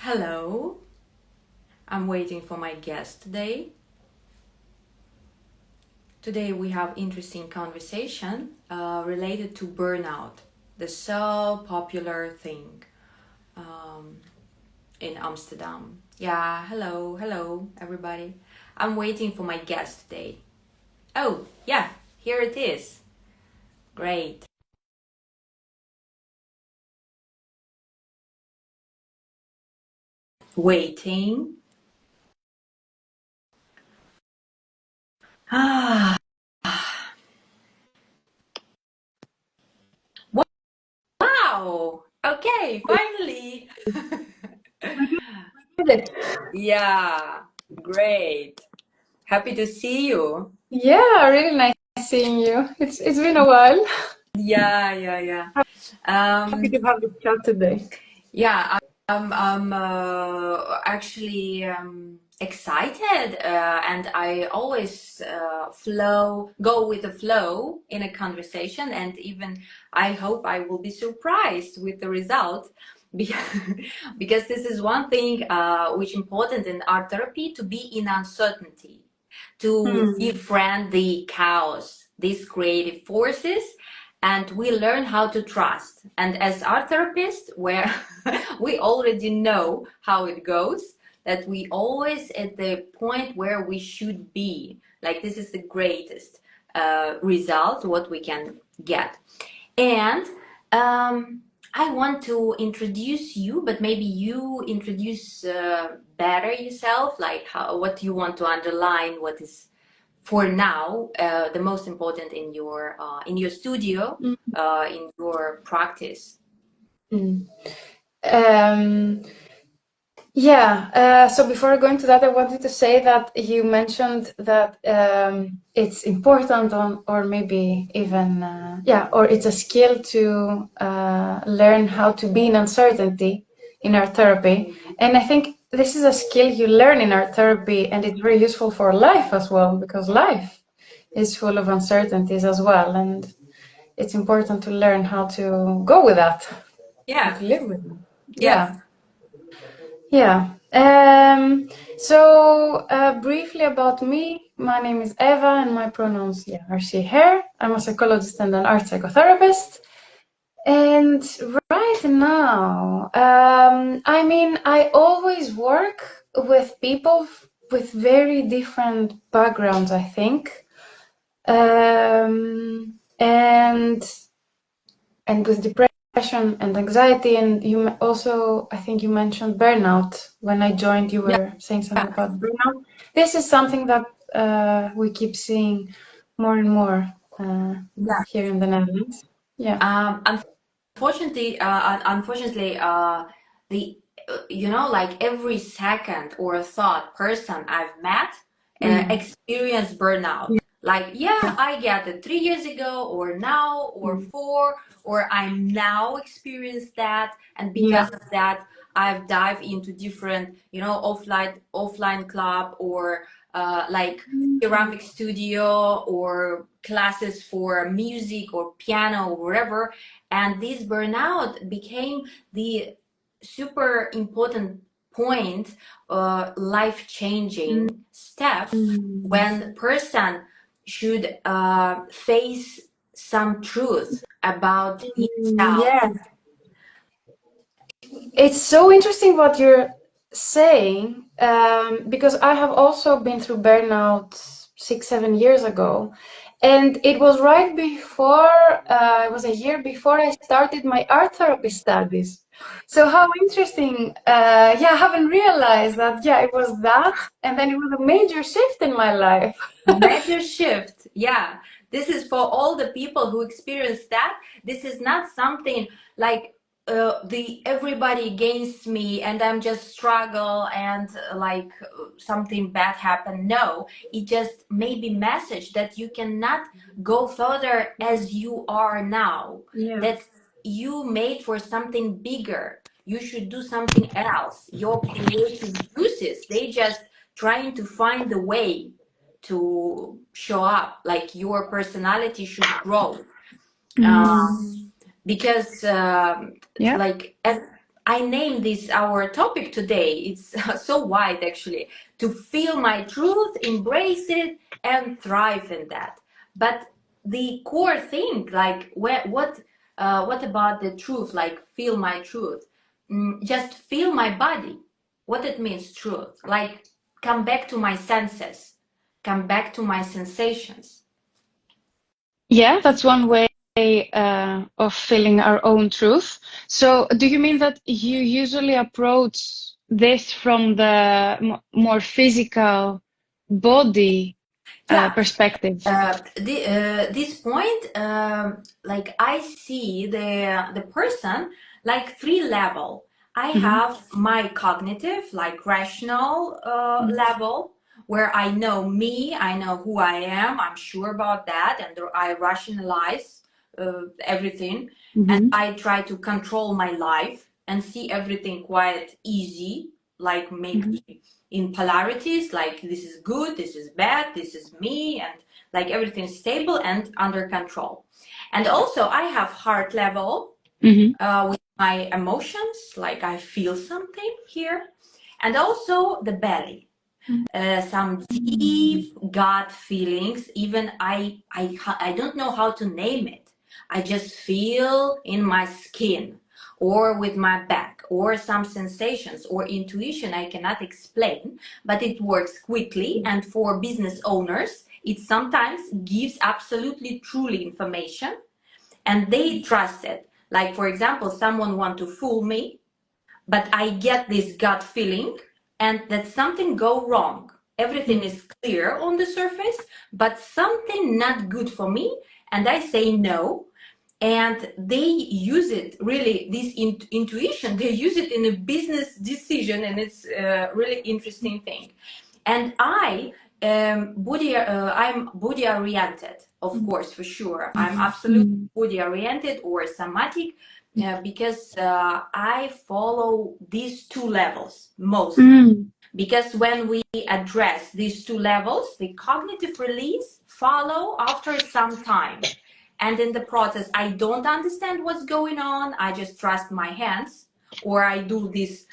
Hello, I'm waiting for my guest today. Today we have interesting conversation related to burnout, the so popular thing um, in Amsterdam. Yeah, hello everybody. I'm waiting for my guest today. Oh, yeah, here it is. Great. Waiting. Ah, wow. Okay, finally. Did it. Yeah, great. Happy to see you. Yeah, really nice seeing you. It's been a while. Yeah. Happy Um, to have this chat today. yeah, I'm actually excited, and I always go with the flow in a conversation, and even I hope I will be surprised with the result, because because this is one thing which important in art therapy, to be in uncertainty, to Hmm. befriend the chaos, these creative forces, and we learn how to trust. And as art therapists, where we already know how it goes, that we always at the point where we should be. Like this is the greatest result what we can get. And I want to introduce you, but maybe you introduce better yourself, like what you want to underline, what is for now the most important in your studio, in your practice. Mm. Um, yeah, so before going to that, I wanted to say that you mentioned that it's important or maybe even, or it's a skill to learn how to be in uncertainty in our therapy. And I think this is a skill you learn in our therapy, and it's very useful for life as well, because life is full of uncertainties as well. And it's important to learn how to go with that, how Yeah, to live with them. yeah. Yeah. Yeah. Briefly about me, my name is Eva and my pronouns are she, her. I'm a psychologist and an art psychotherapist. And right now, I always work with people with very different backgrounds, I think. And with depression and anxiety, and also, I think you mentioned burnout. When I joined, you Yeah, were saying something about burnout. This is something that we keep seeing more and more yeah. here in the Netherlands. Yeah. Unfortunately, the like every second or thought person I've met Mm. experienced burnout. Like, yeah, Yeah. I get it 3 years ago, or now, or Mm. four, or I'm now experienced that, and Yeah. because of that, I've dived into different, offline club, or like ceramic studio, or classes for music or piano or whatever, and this burnout became the super important point, life changing step, Mm. when person should face some truth about himself. Yeah. It's so interesting what you're saying, because I have also been through burnout 6, 7 years ago. And it was right before, it was a year before I started my art therapy studies. So how interesting. I haven't realized that, it was that. And then it was a major shift in my life. Major shift, yeah. This is for all the people who experience that. This is not something like the everybody against me and I'm just struggle, and something bad happened. No, it just maybe message that you cannot go further as you are now. Yeah. That you made for something bigger. You should do something else. Your creative juices, they just trying to find the way to show up. Like your personality should grow, Mm. because Yeah. like I named this our topic today. It's so wide actually. To feel my truth, embrace it, and thrive in that. But the core thing, like what about the truth? Like feel my truth. Just feel my body. What it means, truth. Like come back to my senses, come back to my sensations. Yeah, that's one way of feeling our own truth. So, do you mean that you usually approach this from the more physical body Yeah. perspective? This point, like I see the person like three level. I Hmm. have my cognitive, like rational level, where I know me, I know who I am, I'm sure about that, and I rationalize everything, and Hmm. I try to control my life and see everything quite easy, like make Hmm. in polarities, like this is good, this is bad, this is me, and like everything's stable and under control. And also I have heart level Hmm. with my emotions, like I feel something here, and also the belly, some deep gut feelings. Even I don't know how to name it. I just feel in my skin or with my back or some sensations or intuition I cannot explain, but it works quickly. And for business owners, it sometimes gives absolutely truly information and they trust it. Like for example, someone want to fool me, but I get this gut feeling and that something go wrong. Everything is clear on the surface, but something not good for me, and I say no. And they use it really, this intuition, they use it in a business decision, and it's a really interesting thing. And I'm body oriented, of course, for sure. I'm absolutely Mm. body oriented or somatic, because I follow these two levels most. Mm. Because when we address these two levels, the cognitive release follow after some time. And in the process, I don't understand what's going on. I just trust my hands, or I do this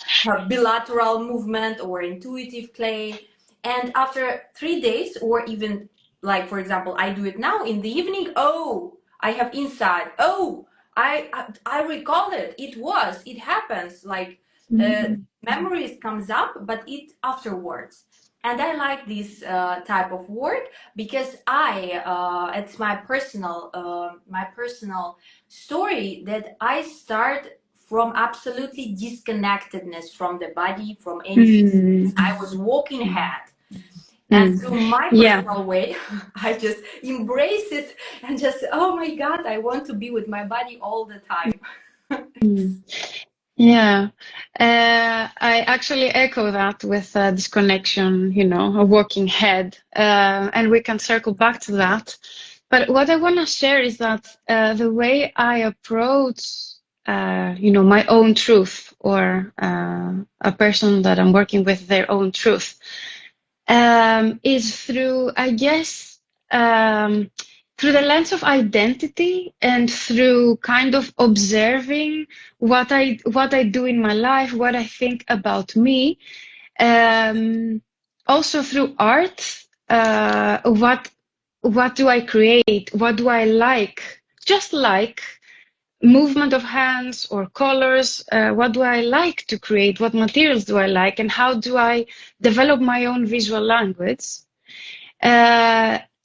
bilateral movement or intuitive play. And after 3 days, or even like, for example, I do it now in the evening. Oh, I have insight. Oh, I recall it. It happens. Like Mm. memories comes up, but it afterwards. And I like this type of work because it's my personal story that I start from absolutely disconnectedness from the body, from anything. Mm. I was walking head. And Mm. through my Yeah. personal way, I just embrace it and just, oh my God, I want to be with my body all the time. Mm. Yeah, I actually echo that with this connection, a walking head, and we can circle back to that. But what I want to share is that the way I approach, my own truth, or a person that I'm working with their own truth, is through, I guess, through the lens of identity and through kind of observing what I do in my life, what I think about me. Also through art, what do I create? What do I like? Just like movement of hands or colors. What do I like to create? What materials do I like? And how do I develop my own visual language?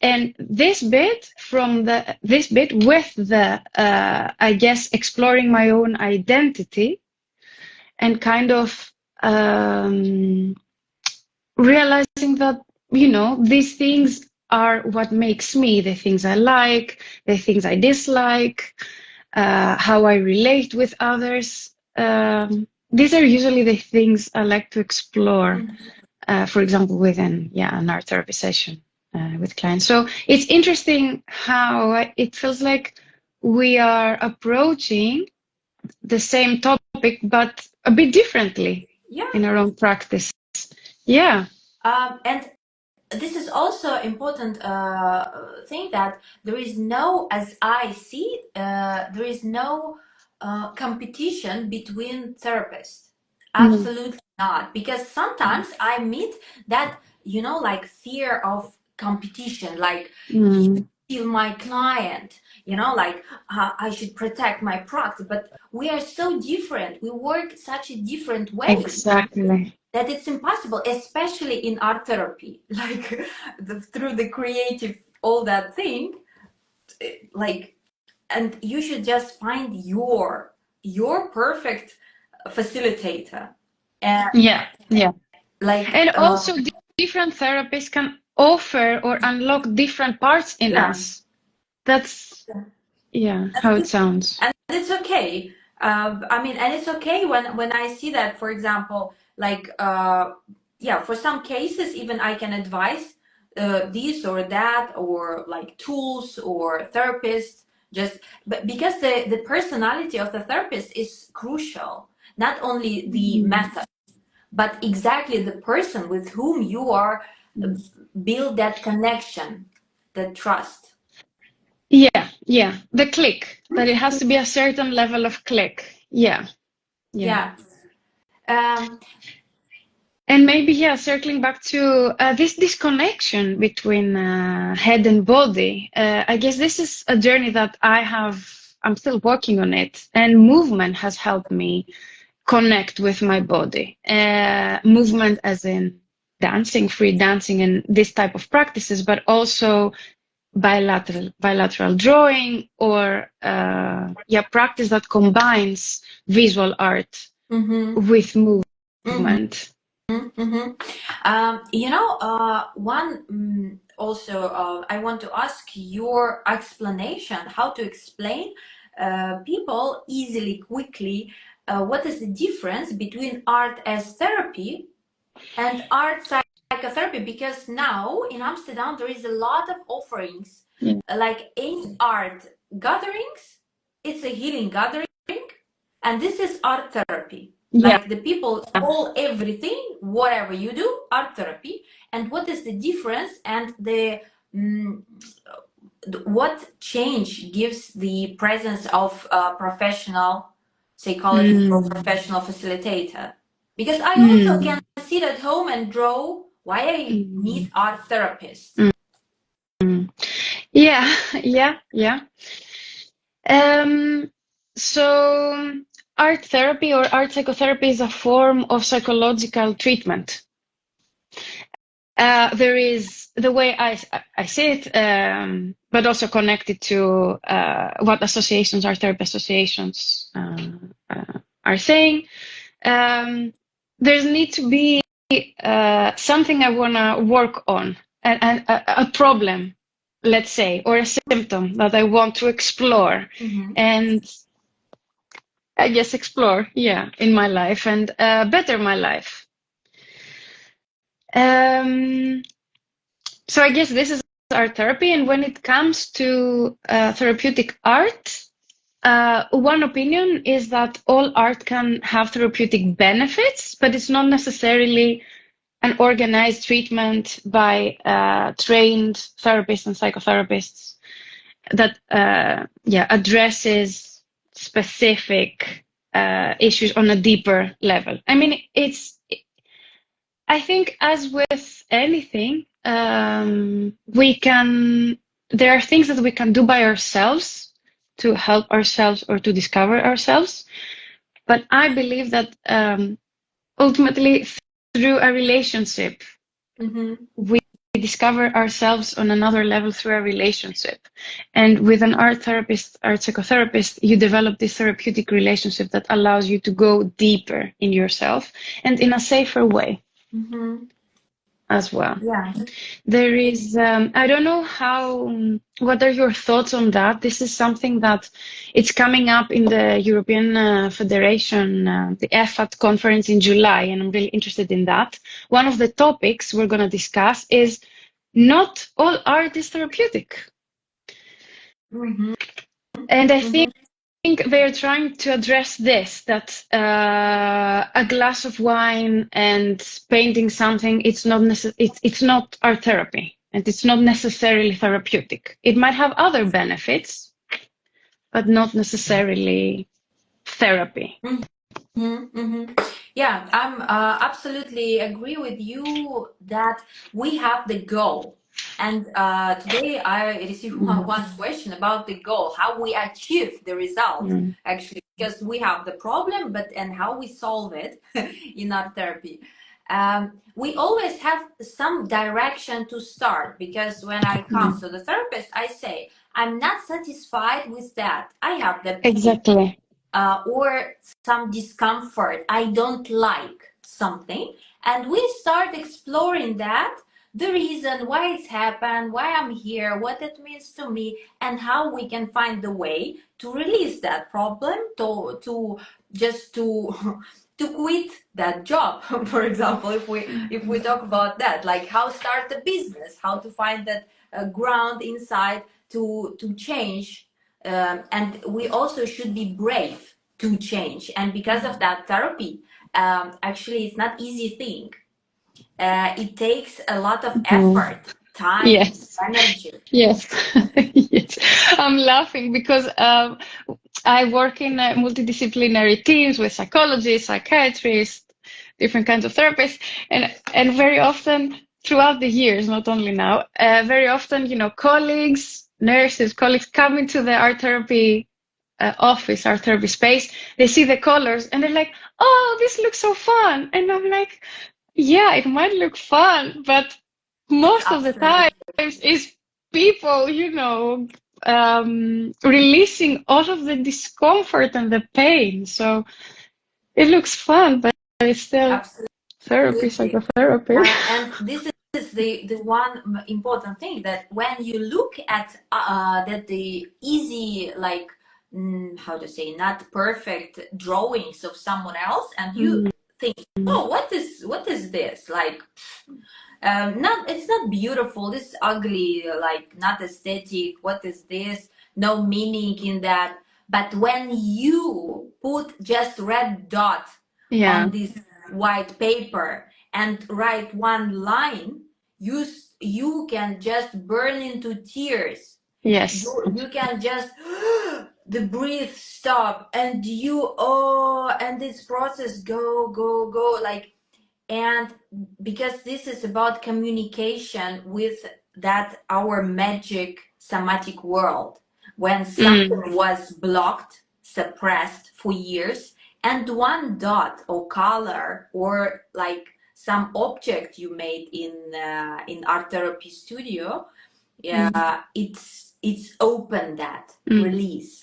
And this bit with the, I guess, exploring my own identity and kind of realizing that, these things are what makes me, the things I like, the things I dislike, how I relate with others. These are usually the things I like to explore, for example, within an art therapy session with clients. So it's interesting how it feels like we are approaching the same topic, but a bit differently Yeah. in our own practice. Yeah. And this is also important thing that there is no, as I see, there is no competition between therapists. Mm. Absolutely not. Because sometimes I meet that, like fear of competition, like you Mm. steal my client, like I should protect my practice. But we are so different. We work such a different way Exactly. that it's impossible, especially in art therapy, like through the creative, all that thing, like, and you should just find your perfect facilitator, and Yeah, yeah. like And also, different therapists can offer or unlock different parts in yeah, us. That's, yeah, how it sounds. and it's okay. I mean, and it's okay when I see that, for example, like yeah, for some cases even I can advise this or that, or like tools or therapists, just but because the personality of the therapist is crucial, not only the Mm. method, but exactly the person with whom you are build that connection, the trust. Yeah, yeah. The click, that it has to be a certain level of click. Yeah, yeah. Yeah. um And maybe, yeah, circling back to this disconnection between head and body. I guess this is a journey that I'm still working on it, and movement has helped me connect with my body. Movement as in dancing, free dancing, and this type of practices, but also bilateral drawing, or yeah, practice that combines visual art mhm, with mhm. movement. Mm-hmm. One also, I want to ask your explanation, how to explain people easily, quickly, what is the difference between art as therapy and art psychotherapy? Because now in Amsterdam there is a lot of offerings, Yeah. like any art gatherings, it's a healing gathering, and this is art therapy. Yeah. Like the people call everything, whatever you do, art therapy. And what is the difference, and mm, what change gives the presence of a professional psychologist or Mm. professional facilitator? Because I also can Mm. sit at home and draw. Why I Mm. need art therapist? Mm. Yeah, yeah, yeah. Um, so art therapy or art psychotherapy is a form of psychological treatment. There is the way I see it, but also connected to what associations, art therapy associations, are saying. There's need to be something I want to work on, and a problem, let's say, or a symptom that I want to explore, Mm-hmm. and I guess explore, yeah, in my life, and better my life. So I guess this is art therapy, and when it comes to therapeutic art, one opinion is that all art can have therapeutic benefits, but it's not necessarily an organized treatment by trained therapists and psychotherapists that yeah, addresses specific issues on a deeper level. I mean, I think, as with anything, there are things that we can do by ourselves to help ourselves or to discover ourselves. But I believe that ultimately, through a relationship, Mm-hmm. we discover ourselves on another level through a relationship. And with an art therapist, art psychotherapist, you develop this therapeutic relationship that allows you to go deeper in yourself and in a safer way Mm-hmm. as well. Yeah. There is, I don't know what are your thoughts on that? This is something that it's coming up in the European Federation, the EFAT conference in July, and I'm really interested in that. One of the topics we're going to discuss is not all art is therapeutic. Mm-hmm. And I Mm-hmm. think they're trying to address this, that a glass of wine and painting something, it's not art therapy, and it's not necessarily therapeutic. It might have other benefits, but not necessarily therapy. Yeah, I'm absolutely agree with you that we have the goal. And today I received one question about the goal, how we achieve the result, actually, because we have the problem, but and how we solve it in our therapy. We always have some direction to start, because when I come to the therapist, I say, I'm not satisfied with that. I have the pain. Exactly. Or some discomfort. I don't like something. And we start exploring that, the reason why it's happened, why I'm here, what it means to me, and how we can find the way to release that problem, to just to to quit that job. For example, if we talk about that, like how start a business, how to find that ground inside to change, and we also should be brave to change. And because of that therapy, actually it's not easy thing. It takes a lot of effort, time, Yes. energy. Yes. Yes. I'm laughing because I work in multidisciplinary teams with psychologists, psychiatrists, different kinds of therapists, and very often throughout the years, not only now, very often, colleagues, nurses, colleagues come into the art therapy office, art therapy space. They see the colors and they're like, "Oh, this looks so fun!" And I'm like, "Yeah, it might look fun, but most of the Absolutely. times is people, releasing all of the discomfort and the pain. So it looks fun, but it's still therapy, Absolutely. psychotherapy." And this is the one important thing, that when you look at that the easy, like, how to say, not perfect drawings of someone else, and you think, oh, what is this, like, not, it's not beautiful, this is ugly, like not aesthetic, what is this, no meaning in that. But when you put just red dot Yeah. on this white paper and write one line, you can just burn into tears. Yes. You can just the breath stop, and and this process go, like. And because this is about communication with that our magic somatic world, when something was blocked, suppressed for years, and one dot or color or like some object you made in art therapy studio, yeah, it's open that release.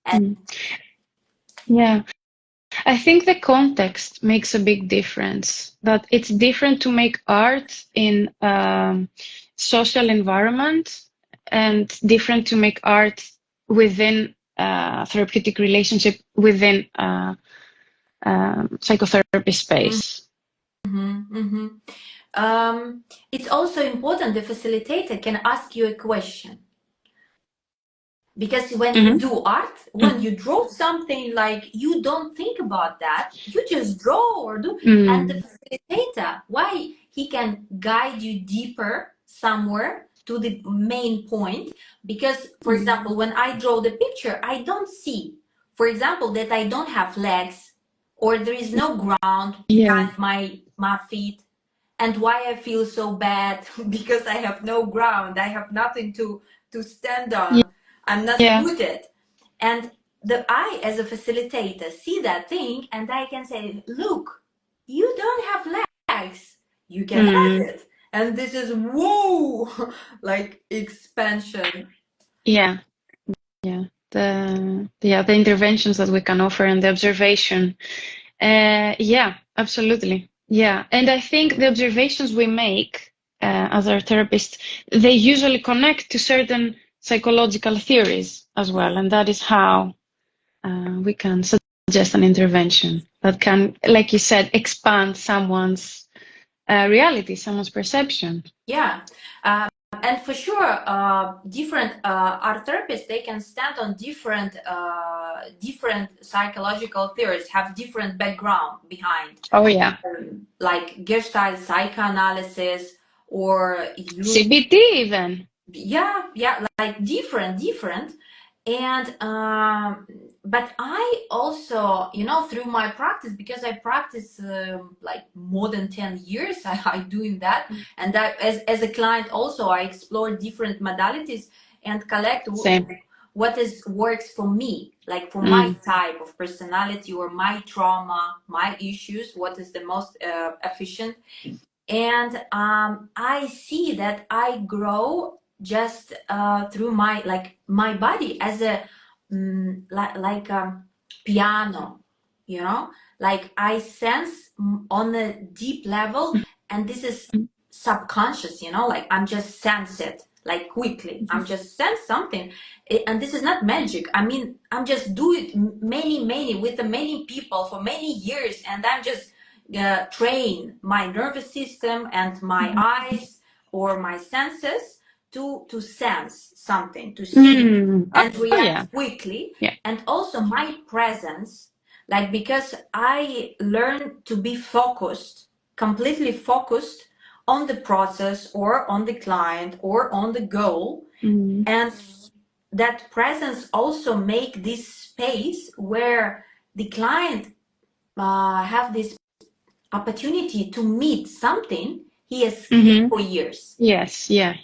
And Yeah. I think the context makes a big difference. That it's different to make art in social environment and different to make art within therapeutic relationship within psychotherapy space. It's also important the facilitator can ask you a question. Because when you do art, when you draw something, like, you don't think about that, you just draw or do. And the facilitator, why he can guide you deeper somewhere to the main point. Because, for example, when I draw the picture, I don't see, for example, that I don't have legs, or there is no ground behind my feet. And why I feel so bad, because I have no ground, I have nothing to stand on. I'm not rooted. And I, as a facilitator, see that thing, and I can say, look, you don't have legs. You can have it. And this is, whoa, like expansion. Yeah. The interventions that we can offer and the observation. Yeah, absolutely. Yeah. And I think the observations we make as our therapists, they usually connect to certain psychological theories as well. And that is how we can suggest an intervention that can, like you said, expand someone's reality, someone's perception. Yeah. And for sure, different art therapists, they can stand on different psychological theories, have different background behind. Oh, yeah. Like Gestalt psychoanalysis, or CBT even. Yeah, like different. And but I also, through my practice, because I practice like more than 10 years, I doing that. And that as a client also, I explore different modalities and collect Same. what works for me, like for my type of personality or my trauma, my issues, what is the most efficient. And I see that I grow just through my body as a like a piano, like I sense on a deep level, and this is subconscious, like I'm just sense it like quickly. I'm just sense something, and this is not magic. I mean, I'm just do it many with the many people for many years, and I'm just train my nervous system and my eyes or my senses to sense something, to see and Oh, yeah. react quickly. Yeah. And also my presence, like, because I learned to be focused, completely focused on the process or on the client or on the goal. And that presence also make this space where the client have this opportunity to meet something he has hid for years. Yes. Yeah.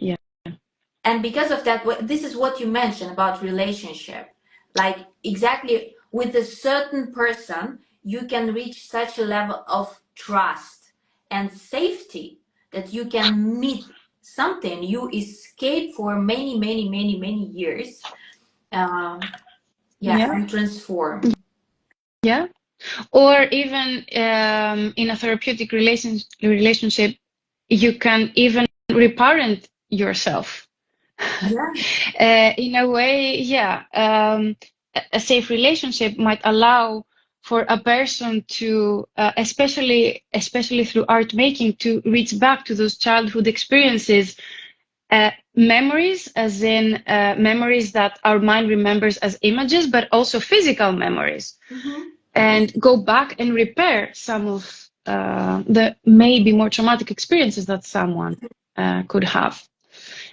And because of that, this is what you mentioned about relationship. Like, exactly, with a certain person, you can reach such a level of trust and safety that you can meet something you escaped for many years. Yeah. And transform. Yeah. Or even in a therapeutic relationship, you can even reparent yourself. In a way, yeah. A safe relationship might allow for a person to, especially through art making, to reach back to those childhood experiences, memories, as in memories that our mind remembers as images, but also physical memories. And go back and repair some of the maybe more traumatic experiences that someone could have.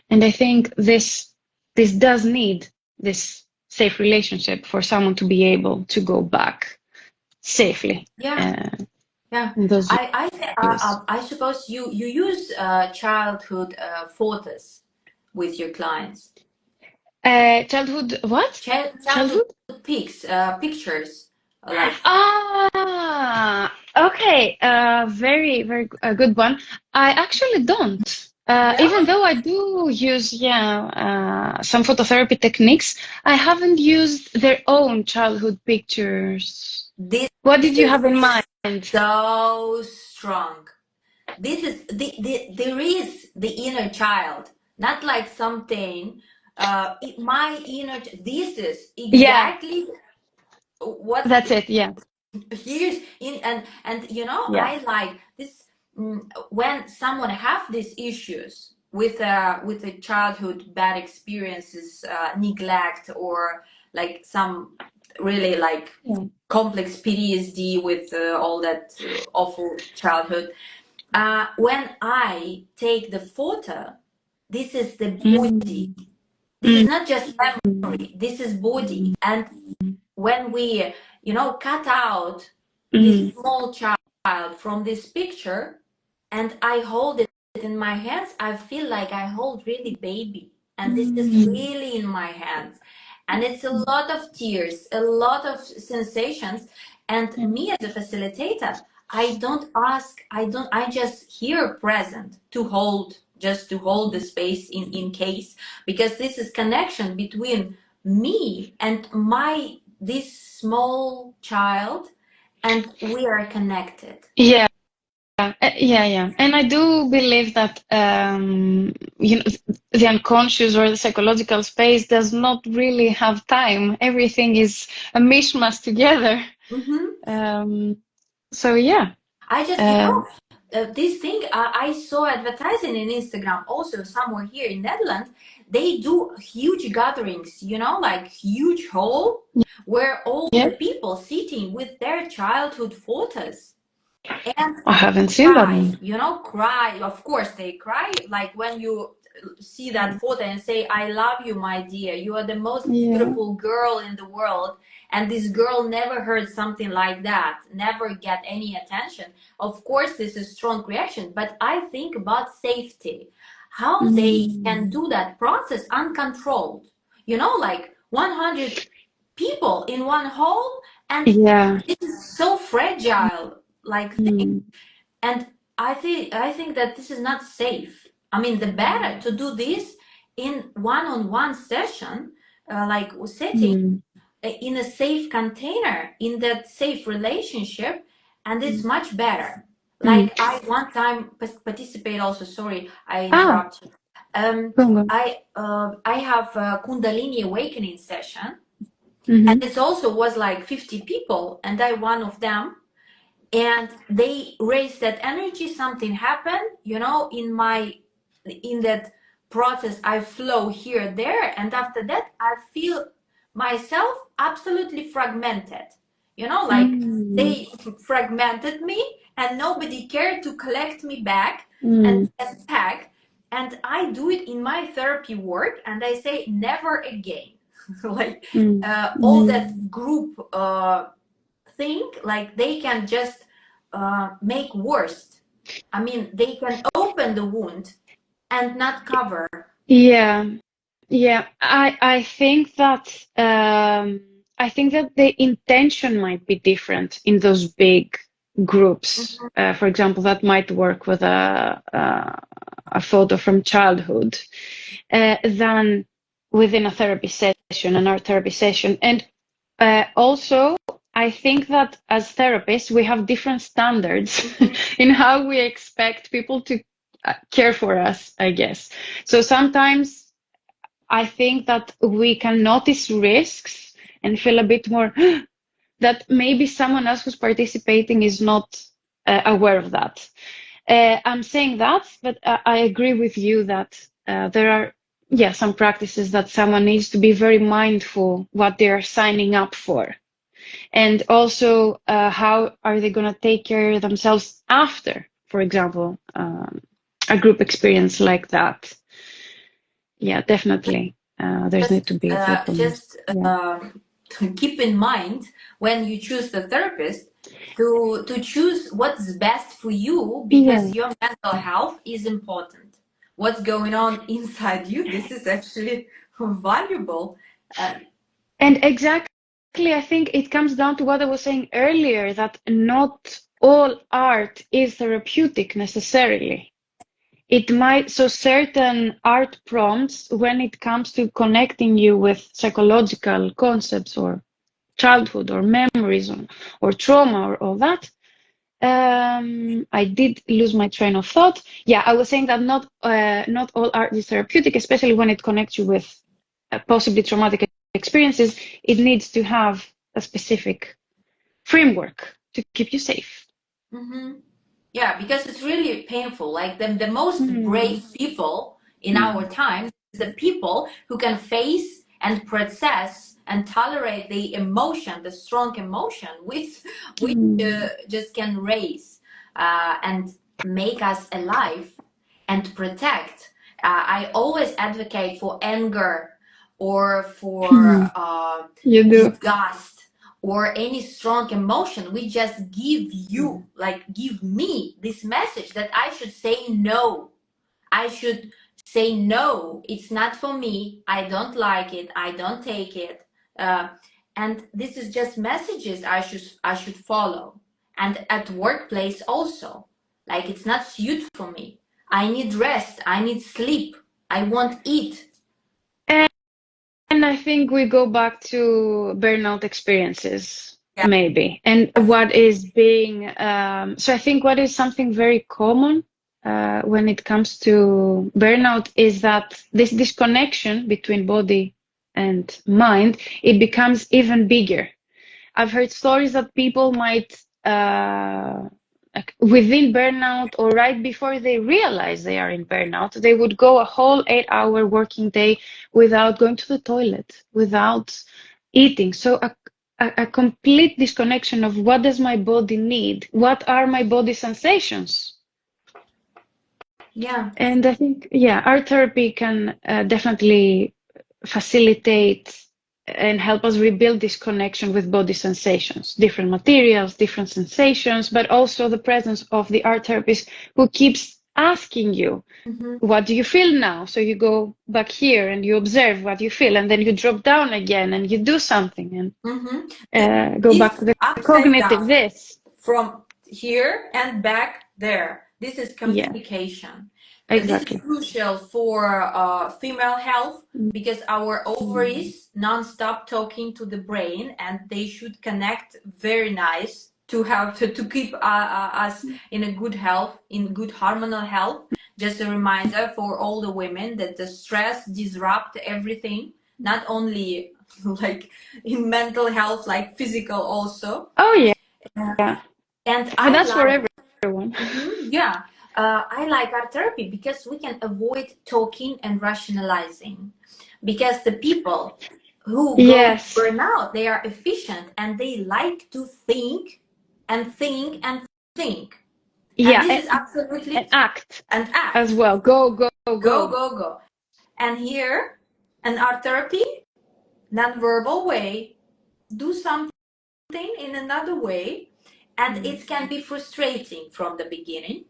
And I think this does need this safe relationship for someone to be able to go back safely. Those I suppose you use childhood photos with your clients. Childhood what? Childhood pics, pictures, like. Okay. Very good one. I actually don't. Even though I do use some phototherapy techniques, I haven't used their own childhood pictures. What did you have in mind? So strong. This is there is the inner child, not like something. My inner. This is exactly what. That's it. Yeah. Here's in and I like this when someone have these issues with a childhood bad experiences, neglect, or like some really like complex PTSD with all that awful childhood. When I take the photo, this is the body. This is not just memory. This is body. And when we, cut out this small child from this picture, and I hold it in my hands, I feel like I hold really baby, and this is really in my hands, and it's a lot of tears, a lot of sensations, and me as a facilitator, I don't ask, I just here present to hold, just to hold the space in case, because this is connection between me and this small child, and we are connected. Yeah. And I do believe that the unconscious or the psychological space does not really have time. Everything is a mishmash together. So yeah. I just this thing I saw advertising in Instagram also somewhere here in Netherlands. They do huge gatherings, like huge hall where all the people sitting with their childhood photos. And I haven't seen that one. cry. Of course they cry, like when you see that photo and say, I love you, my dear, you are the most Yeah. beautiful girl in the world, and this girl never heard something like that, never get any attention, of course this is a strong reaction. But I think about safety, how they can do that process uncontrolled, like 100 people in one hole, and Yeah. it is so fragile, like thing. And I think that this is not safe. I mean, the better to do this in one-on-one session, like setting in a safe container, in that safe relationship, and it's much better. Like I one time participate also. Sorry, I Ah, interrupt you. Um, go on. I have a Kundalini awakening session, and Mm-hmm. it also was like 50 people, and I one of them, and they raised that energy. Something happened, in that process. I flow here, there, and after that, I feel myself absolutely fragmented. Like they fragmented me, and nobody cared to collect me back and pack. And I do it in my therapy work, and I say never again. Like all that group think, like they can just make worse. I mean, they can open the wound and not cover. Yeah. Yeah, I think that the intention might be different in those big groups. For example, that might work with a photo from childhood than within a therapy session, an art therapy session. And also, I think that as therapists, we have different standards in how we expect people to care for us, I guess. So sometimes I think that we can notice risks and feel a bit more that maybe someone else who's participating is not aware of that. I'm saying that, but I agree with you that there are, some practices that someone needs to be very mindful what they are signing up for. And also, how are they going to take care of themselves after, for example, a group experience like that? Yeah, definitely. There's need to be thoughtfulness. Just Yeah. keep in mind when you choose the therapist to choose what's best for you, Yeah. because your mental health is important. What's going on inside you, this is actually valuable. uh, And exactly, I think it comes down to what I was saying earlier, that not all art is therapeutic necessarily. It might, so certain art prompts, when it comes to connecting you with psychological concepts or childhood or memories or trauma or all that, I did lose my train of thought. Yeah, I was saying that not all art is therapeutic, especially when it connects you with possibly traumatic experiences. It needs to have a specific framework to keep you safe. mhm. Yeah, because it's really painful. Like the most brave people in our time is the people who can face and process and tolerate the emotion, the strong emotion, which just can raise and make us alive and protect. I always advocate for anger or for You do. disgust or any strong emotion. We just give you, like give me this message that I should say no. I should say no, it's not for me, I don't like it, I don't take it. And this is just messages I should follow. And at workplace also, like it's not suit for me, I need rest, I need sleep, I won't eat. And I think we go back to burnout experiences, Yeah. maybe. And what is being, so I think what is something very common when it comes to burnout is that this disconnection between body and mind, it becomes even bigger. I've heard stories that people might, like within burnout or right before they realize they are in burnout, they would go a whole 8-hour working day without going to the toilet, without eating. So a complete disconnection of what does my body need? What are my body sensations? Yeah. And I think, yeah, art therapy can definitely facilitate and help us rebuild this connection with body sensations, different materials, different sensations, but also the presence of the art therapist who keeps asking you, Mm-hmm. what do you feel now? So you go back here and you observe what you feel, and then you drop down again and you do something Mm-hmm. and go This back to the upside cognitive down this. from here and back there. This is Yeah, communication. This is exactly. crucial for female health Mm. because our ovaries non-stop talking to the brain, and they should connect very nice to have to keep us in a good health, in good hormonal health. Just a reminder for all the women that the stress disrupt everything, not only like in mental health, like physical also. Oh yeah, And but I that's for like, everyone. yeah, I like art therapy because we can avoid talking and rationalizing. Because the people who go to Yes. burnout, they are efficient and they like to think and think and think. And Yeah, this is absolutely and act an as act. well. Go, go, Go, go. go, go. And here, an art therapy, non-verbal way, do something in another way, and it can be frustrating from the beginning.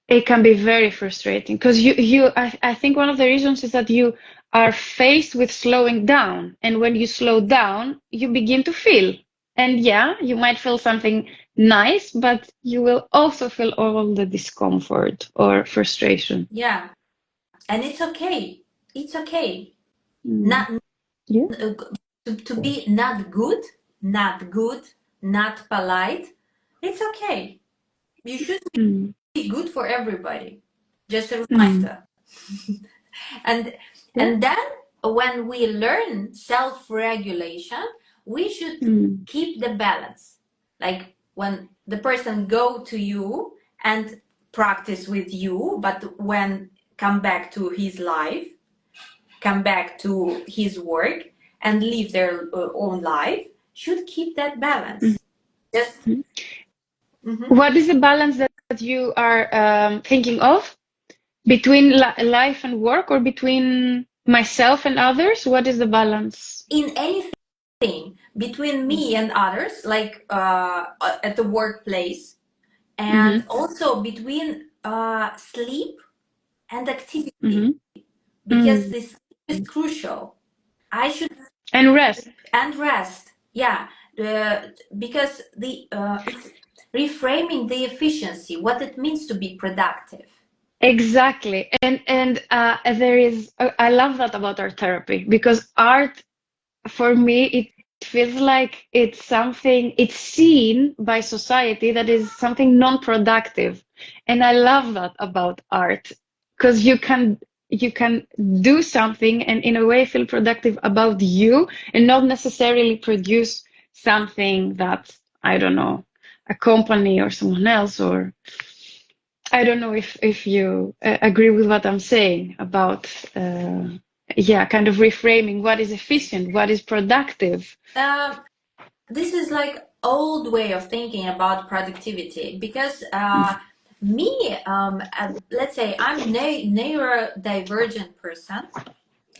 It can be very frustrating because I think one of the reasons is that you are faced with slowing down. And when you slow down, you begin to feel. And yeah, you might feel something nice, but you will also feel all the discomfort or frustration. Yeah, and it's okay. It's okay. Mm. Not Yeah. to be not good, not good, not polite. It's okay. You should Mm. be good for everybody. Just a Mm. reminder. and Yeah. and then when we learn self-regulation, we should Mm. keep the balance. Like when the person go to you and practice with you, but when come back to his life, come back to his work and live their own life, should keep that balance. Just Mm. mhm. What is the balance that you are thinking of between life and work, or between myself and others? What is the balance? In anything between me and others, like at the workplace, and Mm-hmm. also between sleep and activity, Mm-hmm. because Mm. this is crucial. I should And rest. and rest. Yeah, because the it's reframing the efficiency, what it means to be productive. Exactly. And there is I love that about art therapy, because art, for me, it feels like it's something, it's seen by society that is something non-productive. And I love that about art, because you can do something and in a way feel productive about you, and not necessarily produce something that, I don't know, a company or someone else, or I don't know if you agree with what I'm saying about yeah, kind of reframing what is efficient, what is productive. Um, this is like old way of thinking about productivity because me, let's say I'm neurodivergent person.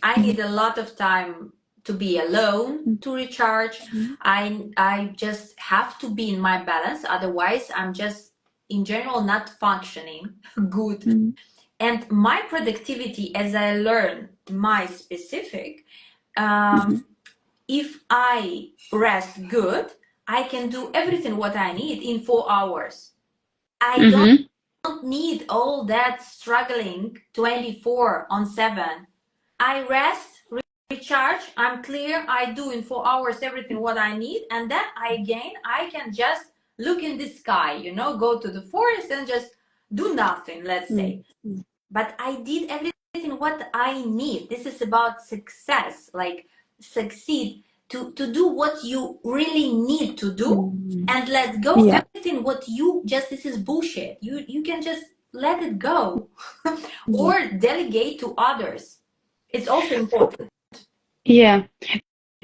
I need a lot of time to be alone to recharge. I just have to be in my balance, otherwise I'm just in general not functioning good. And my productivity, as I learn my specific, um, if I rest good, I can do everything what I need in 4 hours. I Mm-hmm. don't need all that struggling 24 on 7. I rest, recharge, I'm clear, I do in 4 hours everything what I need, and then I can just look in the sky, go to the forest and just do nothing, let's say. But I did everything what I need. This is about success, like succeed to do what you really need to do, and let go Yeah. everything what you just, this is bullshit. You can just let it go or delegate to others. It's also important. Yeah.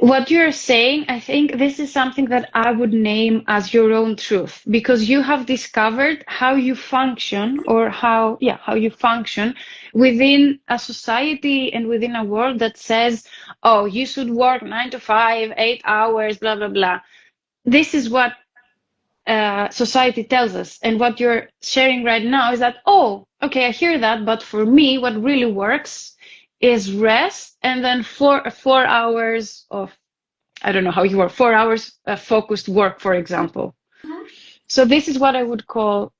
what you're saying, I think this is something that I would name as your own truth, because you have discovered how you function, or how you function within a society and within a world that says, oh, you should work 9 to 5, 8 hours, blah, blah, blah. This is what society tells us. And what you're sharing right now is that, oh, okay, I hear that, but for me, what really works is rest, and then 4 hours of, I don't know how you work, 4 hours focused work, for example. Mhm. So this is what I would call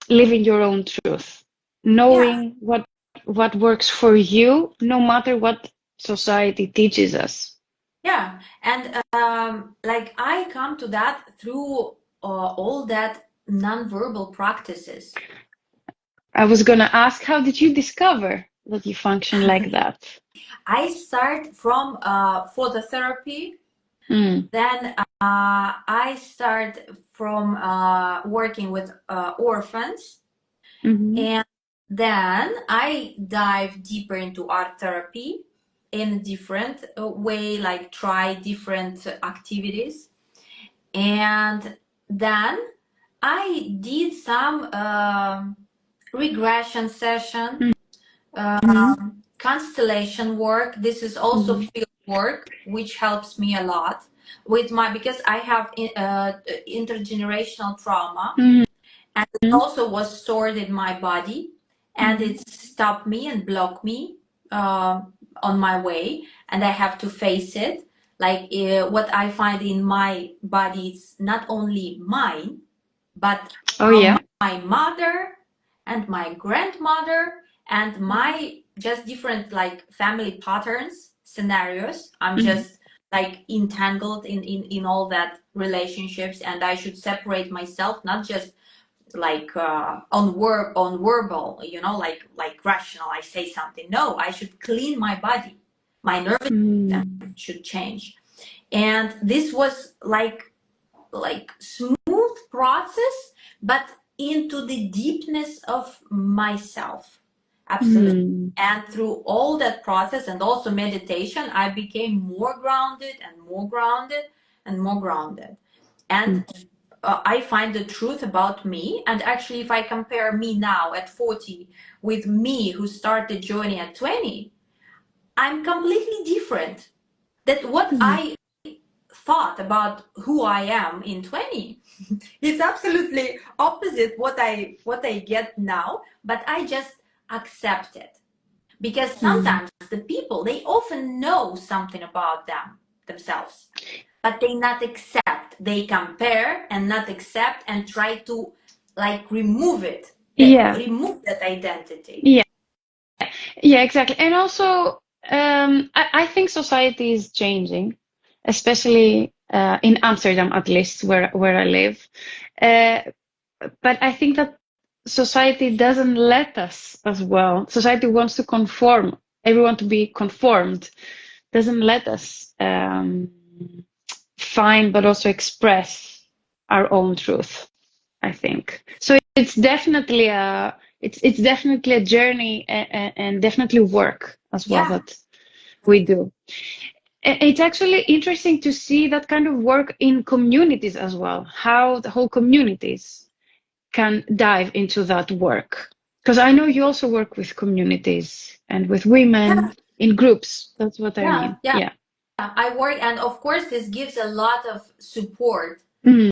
living your own truth, Yeah, knowing what works for you, no matter what society teaches us. yeah. And like I come to that through all that nonverbal practices. I was gonna ask, how did you discover that you function like that? I start from phototherapy. Mm. Then I start from working with orphans, Mm-hmm. and then I dive deeper into art therapy in a different way, like try different activities. And then I did some regression session, Mm-hmm. constellation work. This is also Mm-hmm. field work, which helps me a lot with my, because I have intergenerational trauma, and it also was stored in my body, and Mm-hmm. it stopped me and blocked me uh, on my way, and I have to face it. Like what I find in my body is not only mine, but Oh from yeah. my mother and my grandmother and my just different like family patterns, scenarios. I'm Mm-hmm. just like entangled in all that relationships, and I should separate myself, not just like on verbal, like rational, I say something. No, I should clean my body, my nervous Mm-hmm. system should change. And this was like smooth process, but into the deepness of myself. Absolutely. Mm-hmm. And through all that process and also meditation, I became more grounded and more grounded and more grounded. And I find the truth about me. And actually, if I compare me now at 40 with me who started journey at 20, I'm completely different. That what Mm-hmm. I thought about who I am in 20 is absolutely opposite what I get now, but I just accept it. Because sometimes the people, they often know something about themselves, but they not accept. They compare and not accept and try to like remove it, Yeah. remove that identity. Yeah. Yeah, exactly. And also, I think society is changing, especially in Amsterdam, at least where I live. Uh, but I think that society doesn't let us as well. Society wants to conform, everyone to be conformed, doesn't let us find but also express our own truth, I think. So it's definitely a journey, and definitely work as well Yeah, that we do. It's actually interesting to see that kind of work in communities as well, how the whole communities can dive into that work. Because I know you also work with communities and with yeah, women in groups. That's what I yeah, mean. yeah. Yeah. I work, and of course, this gives a lot of support. Mm,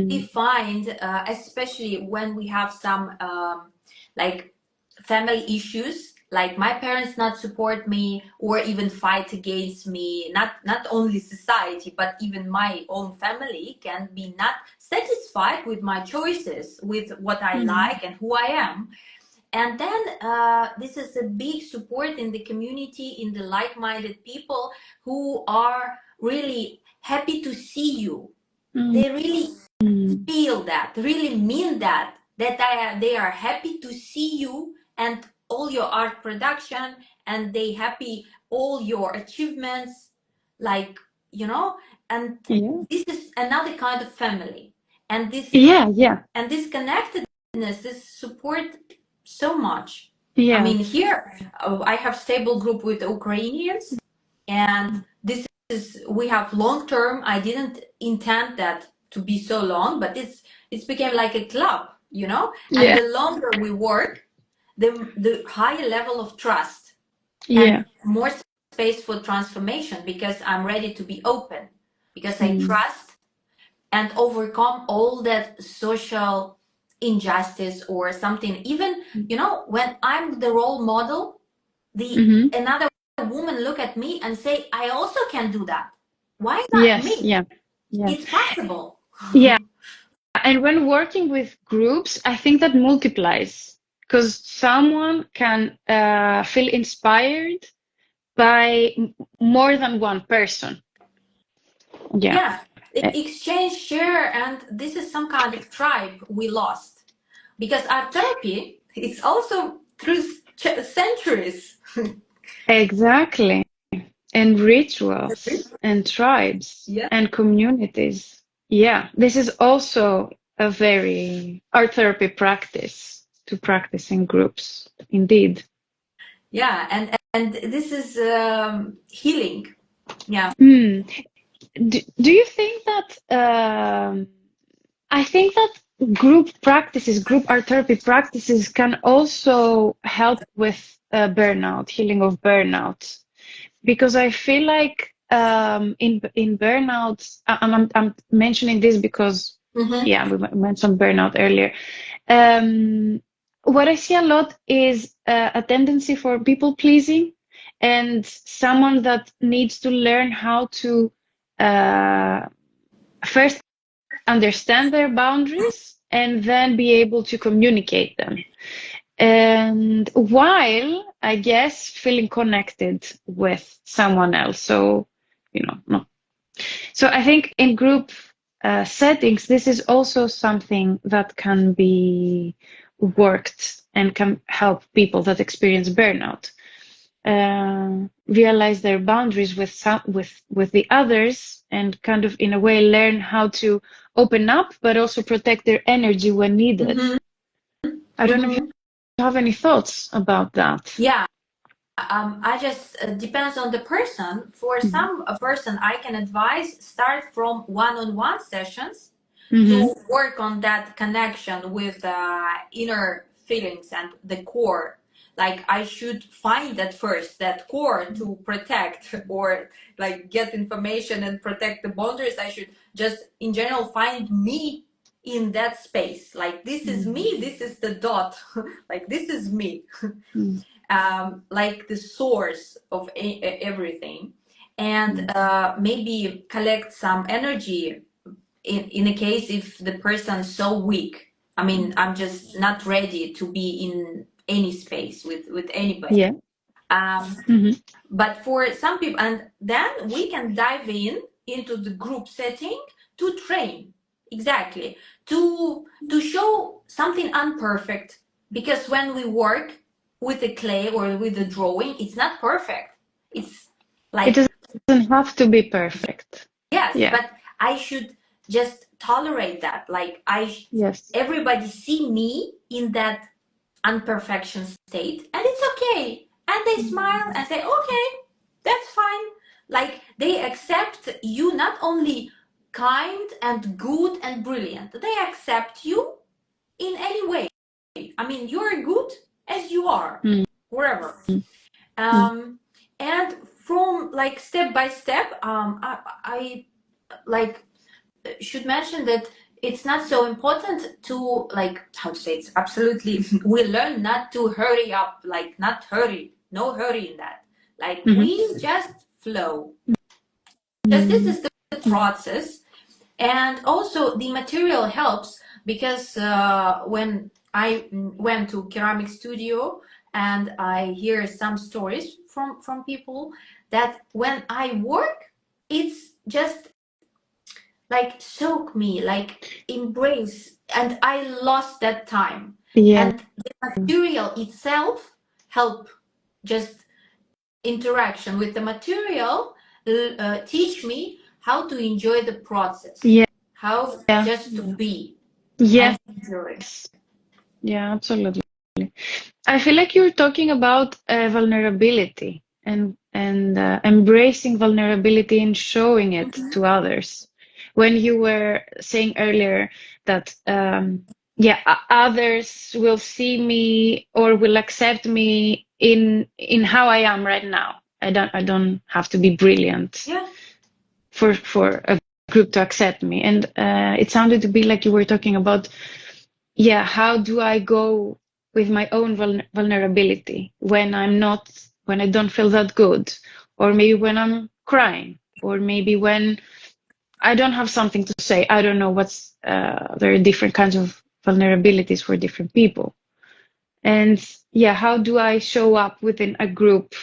We find, especially when we have some like family issues, like my parents not support me or even fight against me. Not only society, but even my own family can be not satisfied with my choices, with what I mm, like and who I am. And then this is a big support in the community, in the like-minded people who are really happy to see you. mm, They really mm. feel that, really mean that they are happy to see you and all your art production, and they happy all your achievements, like, you know. And Yeah. this is another kind of family, and Yeah, yeah, this connectedness, this support so much. I yeah. mean, here I have stable group with Ukrainians, And this is, we have long term. I didn't intend that to be so long, but it's became like a club, you know. And Yeah. the longer we work, the higher level of trust Yeah. and more space for transformation, because I'm ready to be open, because I Mm. trust and overcome all that social injustice or something. Even, you know, when I'm the role model, Mhm. another woman look at me and say, I also can do that. Why not Yes. me? Yeah. Yeah. It's possible. Yeah. And when working with groups, I think that multiplies because someone can feel inspired by more than one person. Yeah. Yeah, exchange, share, and this is some kind of tribe we lost, because art therapy, it's also through centuries. Exactly. And rituals and tribes Yeah. and communities. Yeah, this is also a very art therapy practice to practice in groups. Indeed. Yeah, and this is healing. Yeah. Hmm. Do you think that I think that group practices, group art therapy practices can also help with burnout, healing of burnout? Because I feel like in burnout, I'm mentioning this because yeah, we mentioned burnout earlier. What I see a lot is a tendency for people pleasing and someone that needs to learn how to uh, first understand their boundaries and then be able to communicate them. And while I guess feeling connected with someone else. So, you know, no. So I think in group settings, this is also something that can be worked and can help people that experience burnout realize their boundaries with with the others and kind of in a way learn how to open up, but also protect their energy when needed. Mm-hmm. I don't know if Mm-hmm. you have any thoughts about that. Yeah. I just depends on the person. For Mm-hmm. some a person, I can advise start from one-on-one sessions Mm-hmm. to work on that connection with inner feelings and the core. Like I should find that first, that core to protect or like get information and protect the boundaries. I should just in general find me in that space. Like this is me, this is the dot, like this is me. Like the source of everything, and maybe collect some energy in a case if the person's so weak. I mean, I'm just not ready to be in any space with anybody. Yeah. Mm-hmm. But for some people, and then we can dive into the group setting to train, exactly, to show something unperfect, because when we work with the clay or with the drawing, it's not perfect. It's It like, doesn't have to be perfect. yes, Yeah. but I should just tolerate that. Like Yes. everybody see me in that unperfection state, and it's okay. And they smile and say, okay, that's fine. Like they accept you not only kind and good and brilliant, they accept you in any way. I mean, you're good as you are, Mm. wherever. Mm. And from like step by step, I like should mention that it's not so important to, like, how to say, it's absolutely we learn not to hurry up, like not hurry, no hurry in that, like Mm-hmm. we just flow, because this is the process. And also the material helps, because when I went to ceramic studio and I hear some stories from people that when I work, it's just like soak me, like embrace, and I lost that time. Yeah. And the material itself help, just interaction with the material teach me how to enjoy the process, Yeah. how Yeah. just to be Yes. and enjoy. Yeah, absolutely. I feel like you're talking about vulnerability and embracing vulnerability and showing it to others. When you were saying earlier that others will see me or will accept me in how I am right now. I don't have to be brilliant for a group to accept me. And it sounded to be like you were talking about, how do I go with my own vulnerability when I don't feel that good, or maybe when I'm crying, or maybe when I don't have something to say. I don't know there are different kinds of vulnerabilities for different people. And how do I show up within a group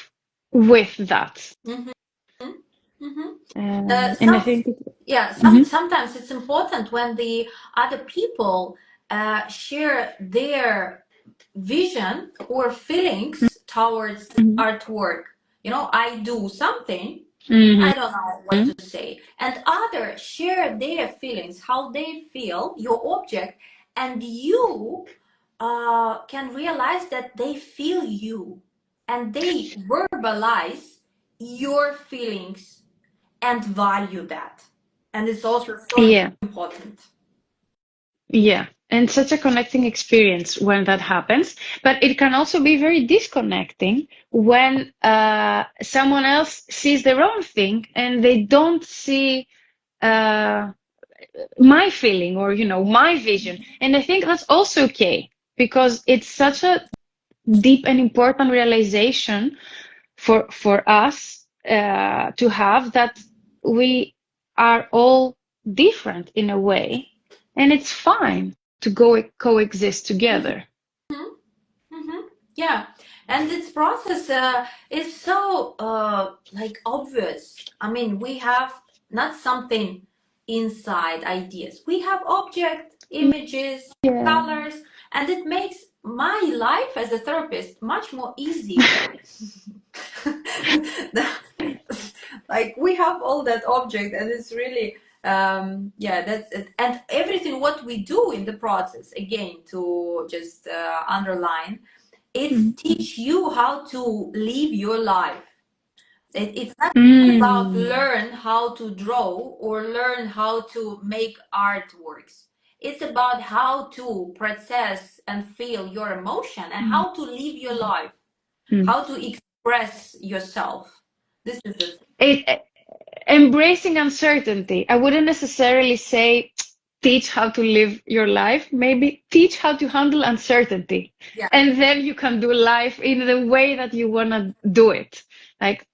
with that? And I think sometimes it's important when the other people share their vision or feelings towards artwork. I do something, I don't know what to say, and others share their feelings, how they feel your object, and you can realize that they feel you, and they verbalize your feelings and value that, and it's also so important. And such a connecting experience when that happens, but it can also be very disconnecting when someone else sees their own thing and they don't see my feeling or my vision. And I think that's also okay, because it's such a deep and important realization for us to have, that we are all different in a way, and it's fine to coexist together. And this process is so obvious. I mean, we have not something inside ideas, we have object, images, colors, and it makes my life as a therapist much more easy. Like, we have all that object, and it's really that's it. And everything what we do in the process, again, to just underline, it teach you how to live your life. It's not about learn how to draw or learn how to make artworks. It's about how to process and feel your emotion, and how to live your life, how to express yourself. This is the thing. Embracing uncertainty. I wouldn't necessarily say teach how to live your life, maybe teach how to handle uncertainty. And then you can do life in the way that you want to do it. Like,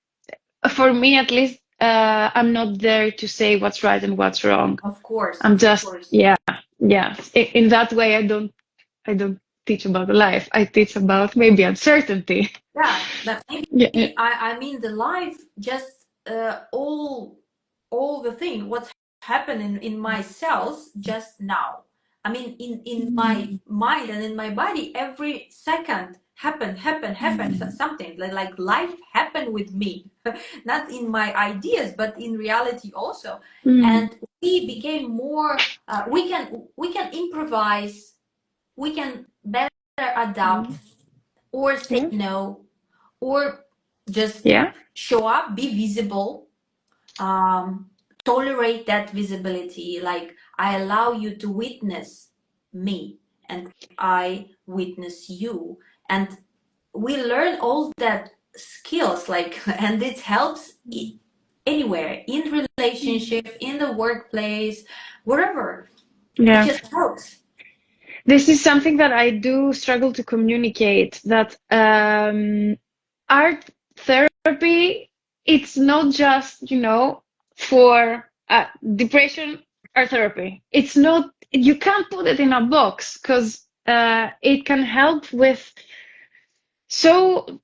for me, at least, I'm not there to say what's right and what's wrong. Of course. I'm just, in that way, I don't teach about life. I teach about maybe uncertainty. I mean, the life, just all the thing, what's happening in my cells just now. I mean, in my mind and in my body, every second happen something like life happened with me. Not in my ideas, but in reality also. And we became more we can improvise, we can better adapt, or say no, or just show up, be visible, tolerate that visibility. Like, I allow you to witness me, and I witness you, and we learn all that skills, and it helps anywhere, in relationship, in the workplace, wherever. It just helps. This is something that I do struggle to communicate, that art therapy, it's not just, for depression, art therapy. It's not, you can't put it in a box, because it can help with, so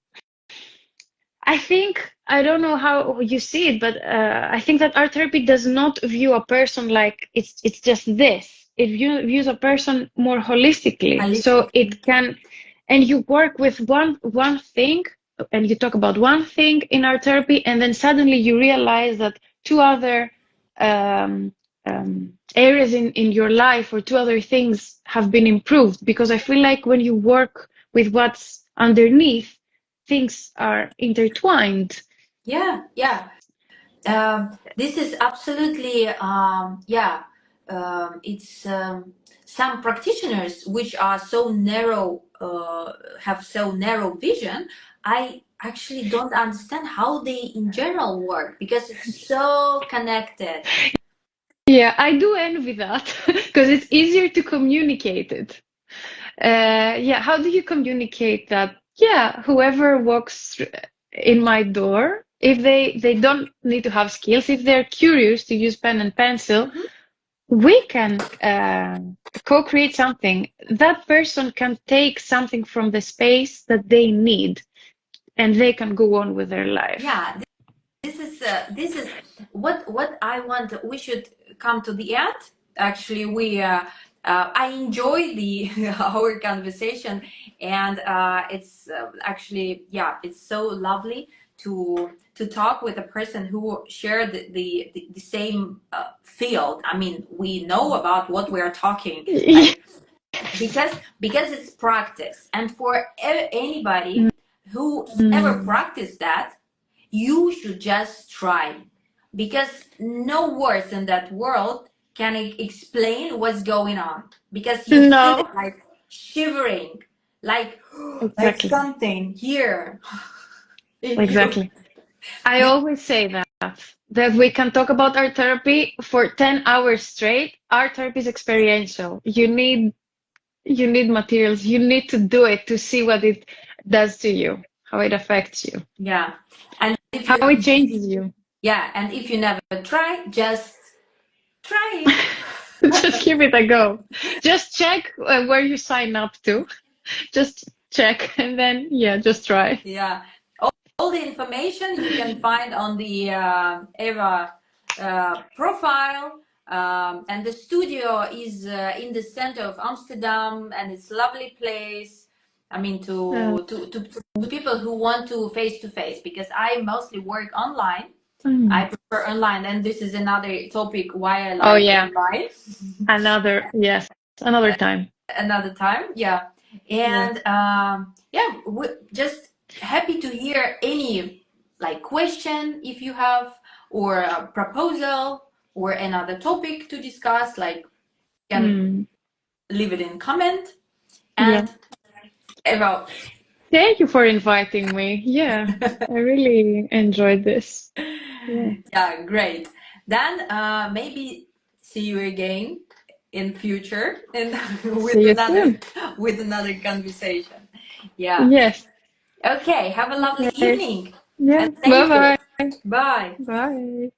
I think, I don't know how you see it, but I think that art therapy does not view a person like it's just this. It views a person more holistically. So it can, and you work with one thing, and you talk about one thing in art therapy, and then suddenly you realize that two other areas in your life, or two other things, have been improved. Because I feel like when you work with what's underneath, things are intertwined. Yeah, yeah. This is absolutely, yeah. It's some practitioners which are so narrow, have so narrow vision. I actually don't understand how they in general work because it's so connected. Yeah, I do envy that because it's easier to communicate it. Yeah, how do you communicate that? Yeah, whoever walks in my door, if they don't need to have skills, if they're curious to use pen and pencil, Mhm. we can co-create something. That person can take something from the space that they need, and they can go on with their life. Yeah, this is what I want. We should come to the end. Actually, we I enjoy the our conversation, and it's actually, yeah, it's so lovely to talk with a person who shared the same field. I mean, we know about what we are talking, like, because it's practice, and for anybody who never Mm, practiced that, you should just try, because no words in that world can explain what's going on, because you feel it no, like shivering, like like exactly, something here in you. exactly. I always say that we can talk about art therapy for 10 hours straight. Art therapy is experiential. You need materials. You need to do it to see what it does to you, how it affects you, Yeah, and if how you, it changes you. yeah, and if you never try, just try Just give it a go. Just check where you sign up to. Just check and then, yeah, just try. Yeah, all the information you can find on the Eva profile. And the studio is in the center of Amsterdam, and it's a lovely place. I mean, Uh, to people who want to face, because I mostly work online. I mm. prefer online, and this is another topic why I Oh, like yeah. online. Yes, another time. Another time, yeah. Yeah. And yeah, we just happy to hear any like question if you have, or a proposal, or another topic to discuss, like, you can Mm. leave it in comment. Yeah. And about Thank you for inviting me. Yeah, I really enjoyed this. Yeah. yeah, great. Then maybe see you again in future, and See you soon. with another conversation. Yeah. Yes. Okay, have a lovely Okay. evening, Yeah. and thank you. Bye-bye. Bye. Bye.